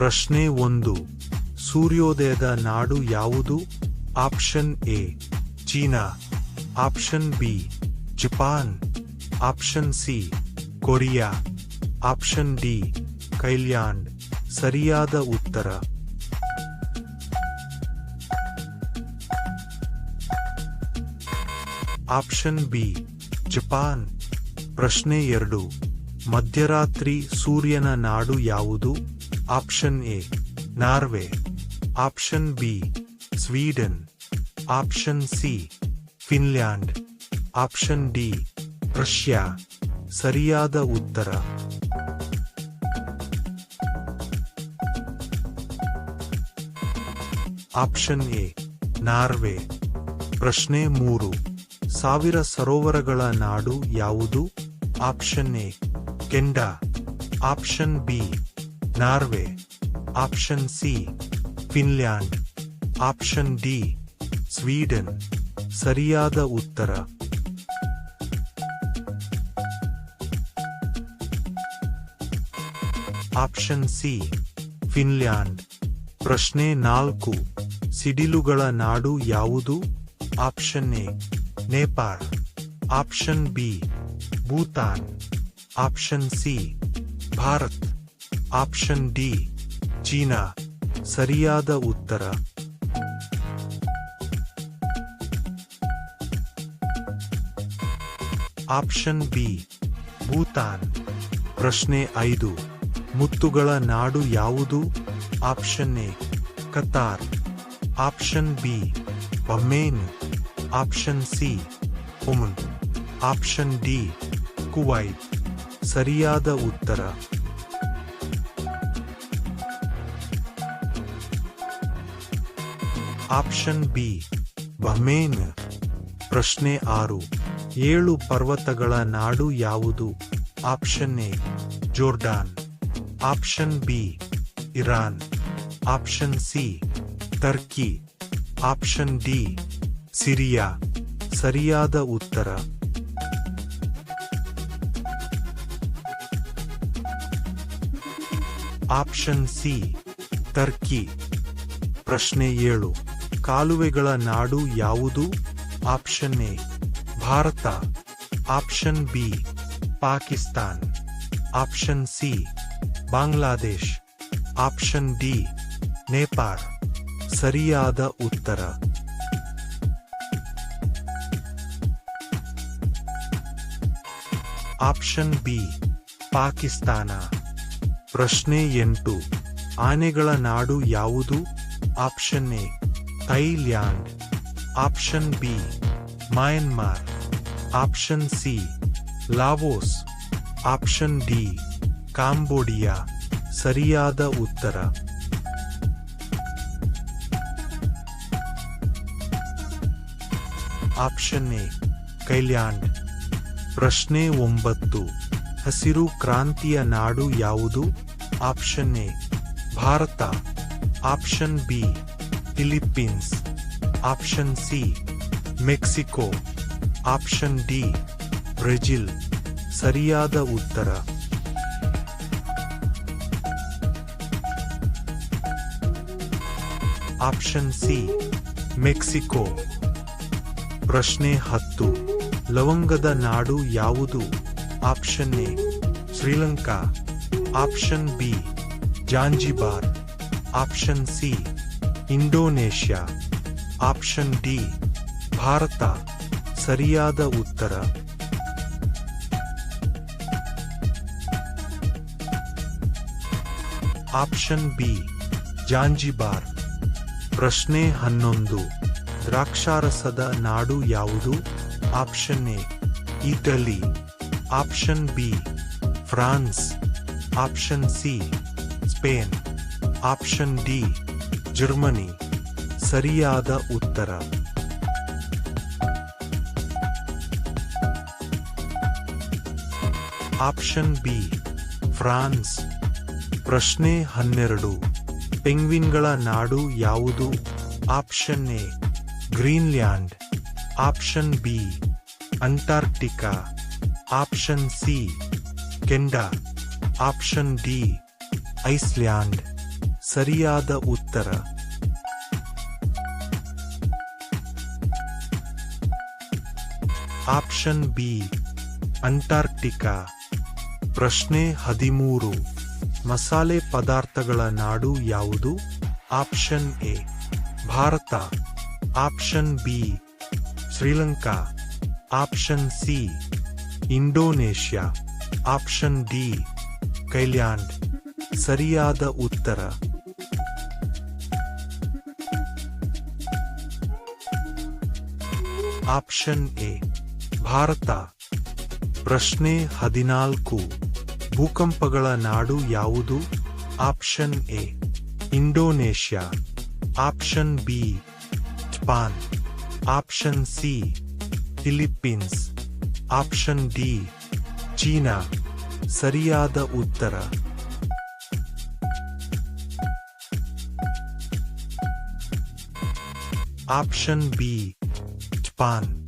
ಪ್ರಶ್ನೆ 1. ಸೂರ್ಯೋದಯದ ನಾಡು ಯಾವುದು? Option A China, option B Japan, option C Korea, option D Thailand. ಸರಿಯಾದ ಉತ್ತರ ಆಪ್ಷನ್ ಬಿ ಜಪಾನ್. ಪ್ರಶ್ನೆ 2. ಮಧ್ಯರಾತ್ರಿ ಸೂರ್ಯನ ನಾಡು ಯಾವುದು? Option A Norway, option B Sweden, option C Finland, option D Russia. ಸರಿಯಾದ ಉತ್ತರ ಆಪ್ಷನ್ ಎ ನಾರ್ವೆ. ಪ್ರಶ್ನೆ 3. 1000 ಸರೋವರಗಳ ನಾಡು ಯಾವುದು? Option A Canada, option B Norway, option C Finland, option D Sweden. ಸರಿಯಾದ ಉತ್ತರ ಆಪ್ಷನ್ ಸಿ ಫಿನ್ಲ್ಯಾಂಡ್. ಪ್ರಶ್ನೆ 4. ಸಿಡಿಲುಗಳ ನಾಡು ಯಾವುದು? Option A Nepal, option B Bhutan, option C Bharat, option D China. ಸರಿಯಾದ ಉತ್ತರ ಆಪ್ಷನ್ ಬಿ ಭೂತಾನ್. ಪ್ರಶ್ನೆ 5. ಮುತ್ತುಗಳ ನಾಡು ಯಾವುದು? Option A Qatar, option B Bahrain, option C Oman, option D Kuwait. ಸರಿಯಾದ ಉತ್ತರ ಆಪ್ಷನ್ ಬಿ ಬಹ್ಮೇನ್. ಪ್ರಶ್ನೆ 6. 7 ಪರ್ವತಗಳ ನಾಡು ಯಾವುದು? Option A Jordan, option B Iran, option C Turkey, option D Syria. ಸರಿಯಾದ ಉತ್ತರ ಆಪ್ಷನ್ ಸಿ ಟರ್ಕಿ. ಪ್ರಶ್ನೆ 7. ಕಾಲುವೆಗಳ ನಾಡು ಯಾವುದು? Option A Bharat, option B Pakistan, option C Bangladesh, option D Nepal. ಸರಿಯಾದ ಉತ್ತರ ಆಪ್ಷನ್ ಬಿ ಪಾಕಿಸ್ತಾನ. ಪ್ರಶ್ನೆ 8. ಆನೆಗಳ ನಾಡು ಯಾವುದು? Option A Thailand, option B Myanmar, option C Laos, option D Cambodia. ಸರಿಯಾದ ಉತ್ತರ ಆಪ್ಷನ್ ಎ ಥೈಲ್ಯಾಂಡ್. ಪ್ರಶ್ನೆ 9. ಹಸಿರು ಕ್ರಾಂತಿಯ ನಾಡು ಯಾವುದು? Option A Bharat, option B Philippines, option C Mexico, option D Brazil. ಸರಿಯಾದ ಉತ್ತರ ಆಪ್ಷನ್ ಸಿ ಮೆಕ್ಸಿಕೋ. ಪ್ರಶ್ನೆ 10. ಲವಂಗದ ನಾಡು ಯಾವುದು? Option A Sri Lanka, option B Zanzibar, option C Indonesia, option D Bharat. ಸರಿಯಾದ ಉತ್ತರ ಆಪ್ಷನ್ ಬಿ ಜಾಂಜಿಬಾರ್. ಪ್ರಶ್ನೆ 11. ದ್ರಾಕ್ಷಾರಸದ ನಾಡು ಯಾವುದು? Option A Italy, option B France, option C Spain, option D Germany. ಸರಿಯಾದ ಉತ್ತರ ಆಪ್ಷನ್ ಬಿ ಫ್ರಾನ್ಸ್. ಪ್ರಶ್ನೆ 12. ಪೆಂಗ್ವಿನ್ಗಳ ನಾಡು ಯಾವುದು? Option A Greenland, option B Antarctica, option C Canada, option D Iceland. ಸರಿಯಾದ ಉತ್ತರ. Option B Antarctica. ಪ್ರಶ್ನೆ 13. ಮಸಾಲೆ ಪದಾರ್ಥಗಳ ನಾಡು ಯಾವುದು? Option A Bharat, option B Sri Lanka, option C Indonesia, option D Thailand. ಸರಿಯಾದ ಉತ್ತರ. Option A Bharat. ಪ್ರಶ್ನೆ 14. ಭೂಕಂಪಗಳ ನಾಡು ಯಾವುದು? Option A Indonesia, option B Japan, option C Philippines, option D China. ಸರಿಯಾದ ಉತ್ತರ. Option B Japan.